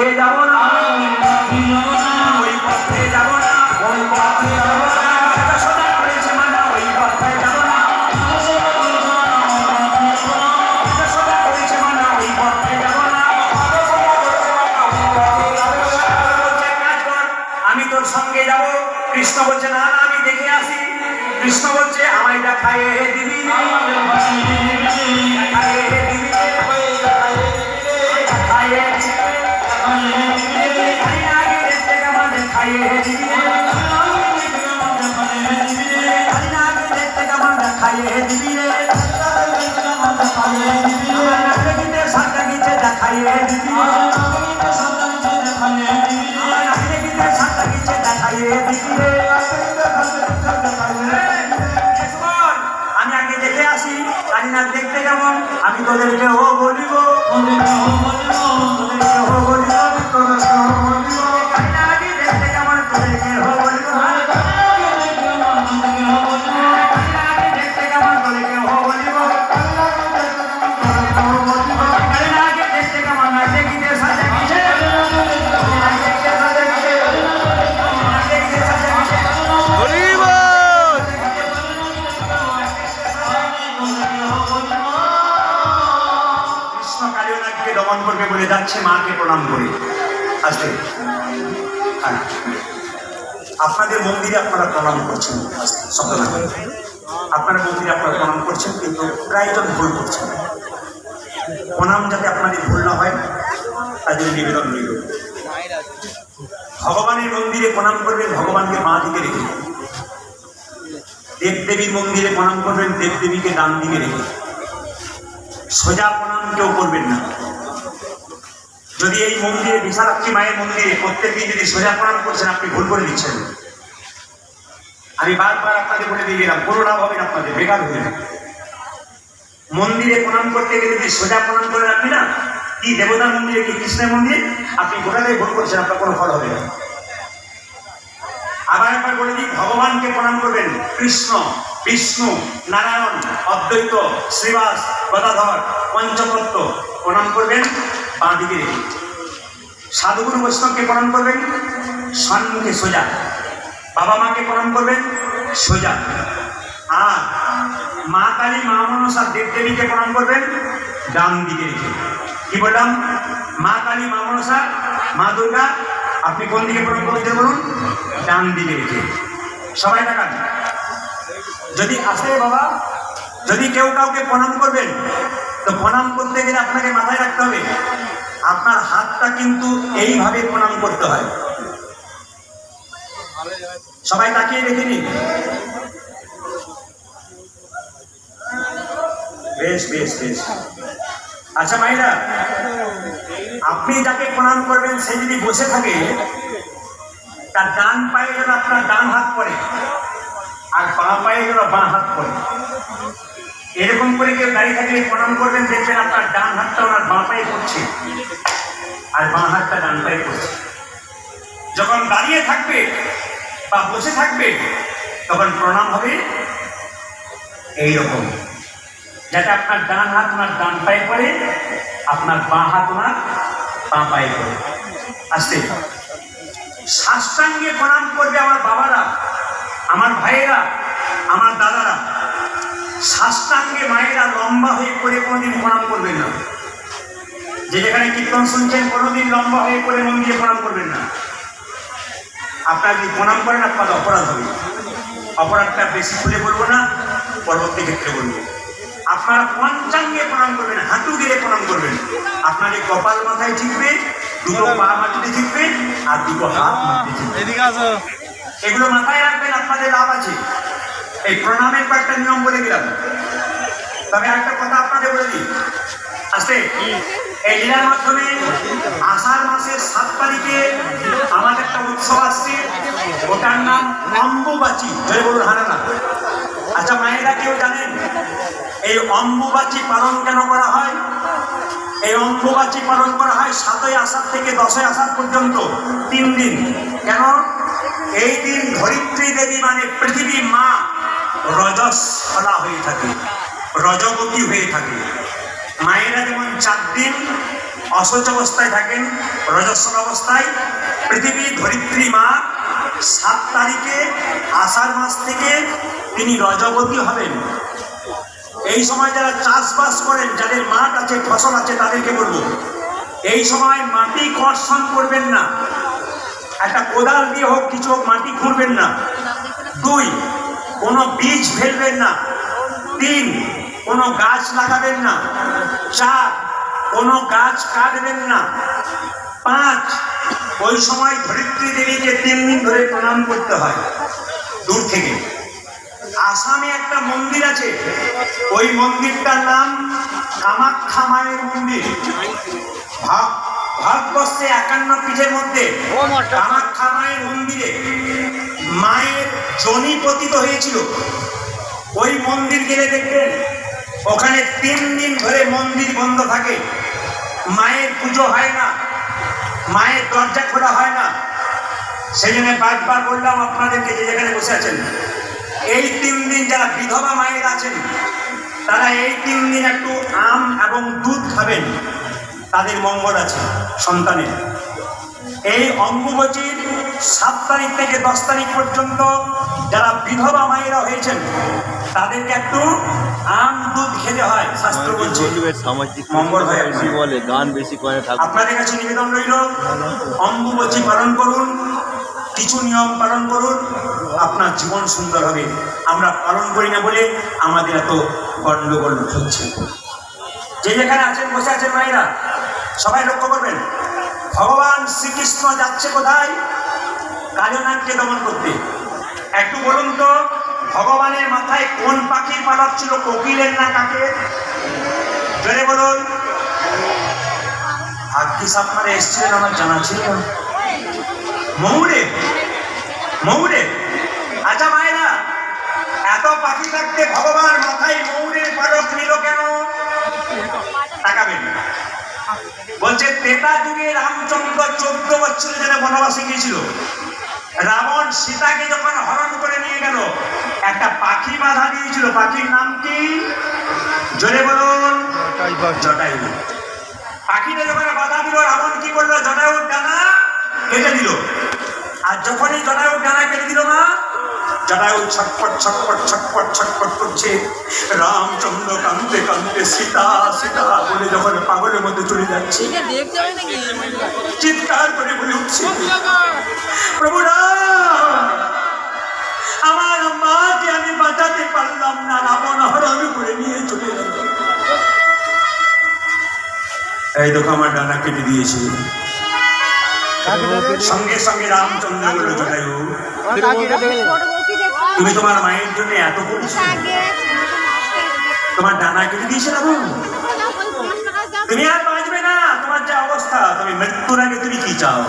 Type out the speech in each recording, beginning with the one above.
পথে যাব না, ওই পথে যাব না, ওই পথে যাব না, সোজা করেছে মানা ওই পথে যাব না, সোজা করেছে মানা ওই পথে যাব না। আমি তোর সঙ্গে যাব। কৃষ্ণ বলছে না না আমি দেখে আসি। কৃষ্ণ বলছে আমায় দেখায়ে দিবি, দেখায়ে দিবি, দেখায়ে দিবি, আগে দেখতে কেমন দেখায়ে দিবি, আগে দেখতে কেমন দেখায়ে দিবি রে, আমার নাকে গিতে সাথে গিতে দেখায়ে দিবি, আমার নাকে গিতে সাথে গিতে দেখায়ে দিবি রে। আমি আগে দেখে আসি কালিনাথ দেখতে কেমন, আমি তোদেরকে ও বলিব, তোদেরকে ও বলিব, আমি তোদেরকে ও বলিব, কালিনাথ আগে দেখতে কেমন তোদেরকে ও বলিব, কালিনাথ আগে দেখতে কেমন তোদেরকে ও বলিব, কালিনাথ আগে দেখতে কেমন নাচে গিতে সাজে গিতে, নাচে গিতে সাজে গিতে, নাচে গিতে সাজে গিতে, দমন করবে বলে যাচ্ছে, মাকে প্রণাম করে আসবে। আপনাদের মন্দিরে আপনারা প্রণাম করছেন, আপনারা মন্দিরে আপনারা প্রণাম করছেন, কিন্তু প্রায়জন ভুল করছেন। প্রণাম যাতে আপনাদের ভুল না হয় তার জন্য নিবেদন রইল। ভগবানের মন্দিরে প্রণাম করবেন ভগবানকে মা দিকে রেখে, দেবদেবীর মন্দিরে প্রণাম করবেন দেবদেবীকে ডান দিকে রেখে। সোজা প্রণাম কেউ করবেন না। যদি এই মন্দিরে বিশালাক্ষী মায়ের মন্দিরে প্রত্যেকদিন যদি সোজা প্রণাম করছেন আপনি ভুল করে দিচ্ছেন। আমি বারবার আপনাদের বলে দিয়ে গেলাম, কোনো লাভ হবে না, আপনাদের বেকার হয়ে যাবে। মন্দিরে প্রণাম করতে গেলে যদি সোজা প্রণাম করেন আপনি না, কি দেবতার মন্দিরে কি কৃষ্ণের মন্দিরে, আপনি গোটাটাই ভুল করছেন, আপনার কোনো ফল হবে না। আবার একবার বলে দিই, ভগবানকে প্রণাম করবেন কৃষ্ণ, বিষ্ণু, নারায়ণ, অদ্বৈত, শ্রীবাস, গদাধর, পঞ্চতত্ত্ব প্রণাম করবেন বাঁ দিকে রেখে। সাধুগুরু বৈষ্ণবকে প্রণাম করবেন সম্মুখে সোজা। বাবা মাকে প্রণাম করবেন সোজা। আর মা কালী, মা মনসা, দেবদেবীকে প্রণাম করবেন ডান দিকে রেখে। কি বললাম? মা কালী, মা মনসা, মা দুর্গা আপনি কোন দিকে প্রণাম করতে বলুন? ডান দিকে রেখে। সবাই দেখান। যদি আসে বাবা, যদি কেউ কাউকে প্রণাম করবেন তো প্রণাম করতে গেলে আপনাকে মাথায় রাখতে হবে আপনার হাতটা কিন্তু এইভাবে প্রণাম করতে হয়। সবাই তাকিয়ে দেখে নিন। বেশ বেশ বেশ। আচ্ছা মাইরা, আপনি যাকে প্রণাম করবেন সে যদি বসে থাকে তার ডান পায়ে যেন আপনার ডান হাত পড়ে আর বাঁ পায়ে যেন বাঁ হাত পড়ে। এরকম করে কেউ দাঁড়িয়ে থাকলে প্রণাম করবেন, দেখবেন আপনার ডান হাতটা ওনার বাঁ পায়ে পড়ছে আর বাঁ হাতটা ডান পায়ে পড়ছে। যখন দাঁড়িয়ে থাকবে বা বসে থাকবে তখন প্রণাম হবে এইরকম, যাতে আপনার ডান হাত ওনার ডান পায়ে পড়ে, আপনার বাঁ হাত ওনার বাঁ পায়ে পড়ে। আসতে সাষ্টাঙ্গে প্রণাম করবে আমার বাবারা, আমার ভাইয়েরা, আমার দাদারা। সাষ্টাঙ্গে মায়েরা লম্বা হয়ে পড়ে কোনোদিন প্রণাম করবেন না। যে যেখানে কীর্তন শুনছেন কোনোদিন লম্বা হয়ে পড়ে মন্দিরে প্রণাম করবেন না। আপনারা যদি প্রণাম করেন আপনাদের অপরাধ হবে। অপরাধটা বেশি খুলে বলবো না, পরবর্তী ক্ষেত্রে বলবো। আপনারা পঞ্চাঙ্গে প্রণাম করবেন, হাঁটু গেড়ে প্রণাম করবেন। আপনাদের কপাল মাথায় ঠিকবে, দুটো পা মাটিতে ঠিকবে আর দুটো হাত মাটিতে ঠিকবে। এগুলো মাথায় রাখবেন, আপনাদের লাভ আছে। এই প্রণামের কয়েকটা নিয়ম বলে দিলাম। তবে একটা কথা আপনাদের বলে দিই, আসতে এই লীলার মাধ্যমে আষাঢ় মাসের 7 তারিখে আমাদের একটা উৎসব আসছে, ওটার নাম অম্বুবাচী। জয় বলুন হারানা। আচ্ছা মায়েরা কেউ জানেন এই অম্বুবাচী পালন কেন করা হয়? এই অম্বুবাচী পালন করা হয় 7ই আষাঢ় থেকে 10ই আষাঢ় পর্যন্ত 3 দিন। কেন? এই দিন ধরিত্রী দেবী মানে পৃথিবী মা রজস্বলা হয়ে থাকে, রজবতী হয়ে থাকে। মায়েরা যেমন 4 দিন অসহ্য অবস্থায় থাকেন, রজস্বল অবস্থায়। পৃথিবী ধরিত্রী মা 7 তারিখে আষাঢ় মাস থেকে তিনি রজবতী হবেন। এই সময় যারা চাষবাস করেন, যাদের মাঠ আছে, ফসল আছে, তাদেরকে বলবো এই সময় মাটি কর্ষণ করবেন না। একটা কোদাল দিয়ে হোক কিছু হোক মাটি খুঁড়বেন না। 2, কোনো বীজ ফেলবেন না। 3, কোনো গাছ লাগাবেন না। 4, কোনো গাছ কাটবেন না। 5, ওই সময় ধরিত্রী দেবীকে 3 দিন ধরে প্রণাম করতে হয় দূর থেকে। আসামে একটা মন্দির আছে, ওই মন্দিরটার নাম কামাখ্যা মায়ের মন্দির। ভারতবর্ষে 51 পীঠের মধ্যে কামাখ্যা মায়ের মন্দিরে মায়ের যোনি পতিত হয়েছিল। ওই মন্দির গেলে দেখবেন ওখানে 3 দিন ধরে মন্দির বন্ধ থাকে, মায়ের পুজো হয় না, মায়ের দরজা খোলা হয় না। সেই জন্য বারবার বললাম আপনাদেরকে, যে যেখানে বসে আছেন, এই 3 দিন যারা বিধবা মায়ের আছেন তারা এই 3 দিন একটু আম এবং দুধ খাবেন, তাদের মঙ্গল আছে সন্তানের। এই অম্বুবাচীর 7 তারিখ থেকে 10 তারিখ পর্যন্ত যারা বিধবা মায়েরা হয়েছেন তাদেরকে একটু আম দুধ খেতে হয়, শাস্ত্র বলছে মঙ্গল হয়। আপনাদের কাছে নিবেদন রইল, অম্বুবাচী পালন করুন, কিছু নিয়ম পালন করুন, আপনার জীবন সুন্দর হবে। আমরা পালন করি না বলে আমাদের এত গন্ডগোল হচ্ছে। যে যেখানে আছেন, বসে আছেন মায়েরা, সবাই লক্ষ্য করবেন, ভগবান শ্রীকৃষ্ণ যাচ্ছে কোথায়? কালনাগকে দমন করতে। একটু বলুন তো, ভগবানের মাথায় কোন পাখির পালক ছিল, কোকিলের না কাকের? জোরে বলুন। ভাগ্যিস আপনারা এসছিলেন, আমার জানা ছিল না। ময়ূরে, ময়ূরে। আচ্ছা মায়েরা, এত পাখি থাকতে ভগবান মাথায় ময়ূরের পালক নিল কেন? তাকাবেন। বলছে ত্রেতা যুগে রামচন্দ্র 14 বছর যেন বনবাসে গিয়েছিল। রাবণ সীতাকে যখন হরণ করে নিয়ে গেল, একটা পাখি বাধা দিয়েছিল। পাখির নাম কি? জোরে বলুন। জটায়ু। পাখিটা যখন বাধা দিল, রাবণ কি করলো? জটায়ুর ডানা কেটে দিল। আর যখনই জটায়ুর ডানা কেটে দিল না, জটায়ু ছটপট ছটপট ছটপট ছটপট করছে। রামচন্দ্র কাঁদতে কাঁদতে সীতা সীতা বলে যখন পাগলের মধ্যে চলে যাচ্ছে, চিৎকার করে বলে উঠছে, প্রভু রাম, আমার মাকে আমি বাঁচাতে পারলাম না, রাবণ হরণ করে নিয়ে চলে গেল। এই দেখো আমার ডানা কেটে দিয়েছে। সঙ্গে সঙ্গে রামচন্দ্র বলল, জটায়ু তুমি তোমার মায়ের জন্য এত করেছো, তোমার ডানা কেটে দিয়েছে রাবণ, তুমি আর বাঁচবে না। তোমার যা অবস্থা, তুমি মৃত্যুর আগে তুমি কি চাও?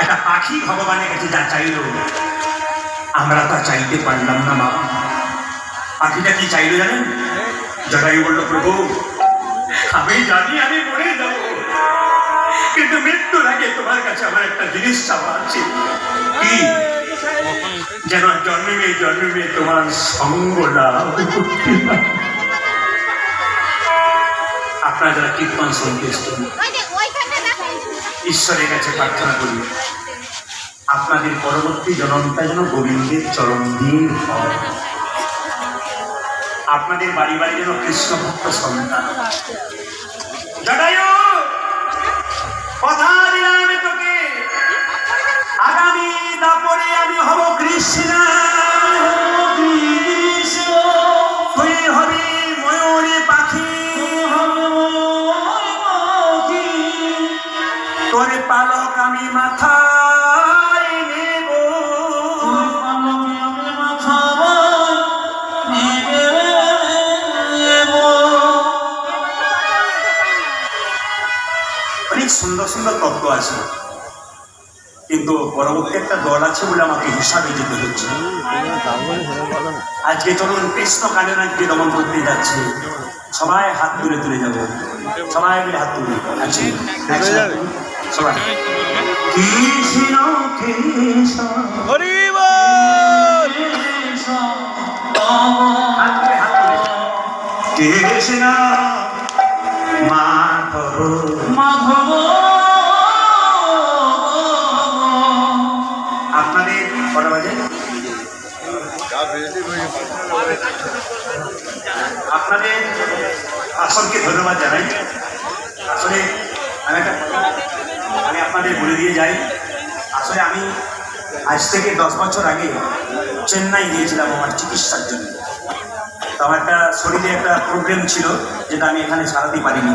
একটা পাখি ভগবানের কাছে যা চাইল, আমরা তা চাইতে পারলাম না মা। পাখিটা কি চাইল জানেন? জটায়ু বলল, প্রভু আমি জানি আমি মরে যাব, কিন্তু মৃত্যুর আগে তোমার কাছে আমার একটা জিনিস চাওয়া আছে। কি? যেন জন্মে জন্মে তোমার সঙ্গ লাভ করতে পারি। আপনারা যারা কীর্তন শুনতে এসেছেন, ঈশ্বরের কাছে প্রার্থনা করি আপনাদের পরবর্তী জন্মটা যেন গোবিন্দের চরণ দিয়ে হয়। আপনাদের বাড়ি বাড়ি যেন কৃষ্ণ ভক্ত সন্তান। জটায়ু, কথা দিলাম তোকে, আগামী দাপরে আমি হব কৃষ্ণ, তুই হবি ময়ূরী পাখি, তোর পালক আমি মাথায় নেব, অনেক সুন্দর সুন্দর তত্ত্ব আছে, কিন্তু পরবর্তী একটা দল আছে বলে আমাকে হিসাবে যেতে হচ্ছে। আজকে চলুন কৃষ্ণ কালনাগকে দমন করতে যাচ্ছে, সবাই হাত তুলে তুলে যাবো, সবাই মিলে হাত তুলে সবাই কৃষ্ণ কৃষ্ণ হরি বল, হাত তুলে কৃষ্ণ মাধব আপনাদের বলে দিয়ে যাই, আসলে আমি আজ থেকে 10 বছর আগে চেন্নাই গিয়েছিলাম আমার চিকিৎসার জন্য। তো আমার একটা শরীরে একটা প্রবলেম ছিল, যেটা আমি এখানে সারাতে পারিনি।